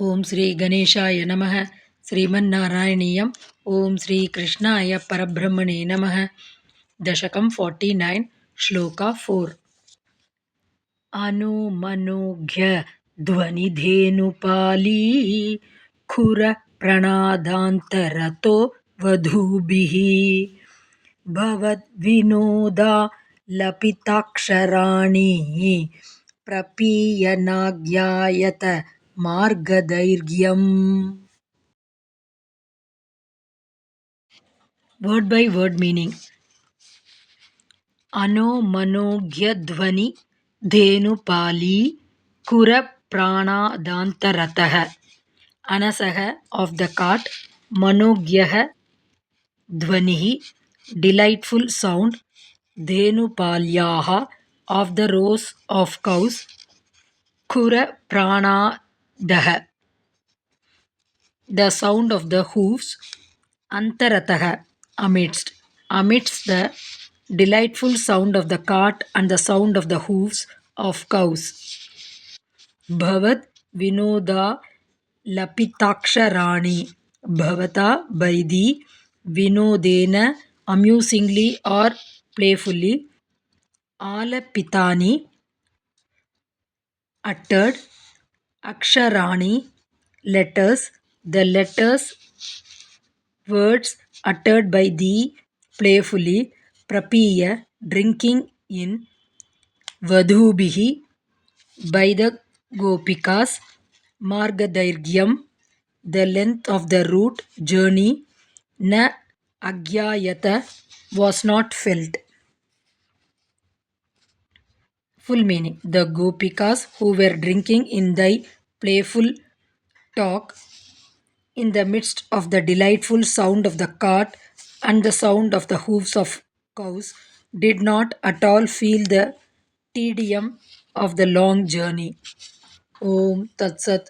ಓಂ ಶ್ರೀ ಗಣೇಶಾಯ ನಮಃ. ಶ್ರೀಮನ್ನಾರಾಯಣೀಯಂ. ಓಂ ಶ್ರೀ ಕೃಷ್ಣಾಯ ಪರಬ್ರಹ್ಮಣೇ ನಮಃ. ದಶಕಂ 49, ಶ್ಲೋಕ 4. ಅನುಮನುಘ್ಯ ಧ್ವನಿಧೇನುಪಾಲೀ ಖುರ ಪ್ರಣಾದಾಂತರತೋ ವಧೂಭಿಃ ಭವದ್ವಿನೋದಾ ಲಪಿತಾಕ್ಷರಾಣಿ ಪ್ರಪೀಯನಾಜ್ಞಾಯತ ಮಾರ್ಗದೈರ್ಘ್ಯಂ. Word by word meaning. ಅನೋಮನೋಘ್ಯಧ್ವನಿ ಧೇನುಪಾಲೀ ಕುರ ಪ್ರಾಣಾದಾಂತರತಃ. ಅನಸಃ of the cart, ಮನೋಜ್ಞಃ ಧ್ವನಿಃ delightful sound, ಧೇನುಪಾಲ್ಯಾಃ of the rows of cows, ಖುರ ಪ್ರಾಣಾದಃ the sound of the hooves, antaratah amidst the delightful sound of the cart and the sound of the hooves of cows. Bhavat vinoda lapitaksharaani, bhavata by the, vinodena amusingly or playfully, alapitani uttered, aksharani letters, the letters words uttered by thee playfully, prapiya drinking in, vadhubihi by the gopikas, margadairgyam the length of the route journey, na agyayata was not felt. Full meaning. The gopikas who were drinking in thy playful talk in the midst of the delightful sound of the cart and the sound of the hooves of cows did not at all feel the tedium of the long journey. Om Tat Sat.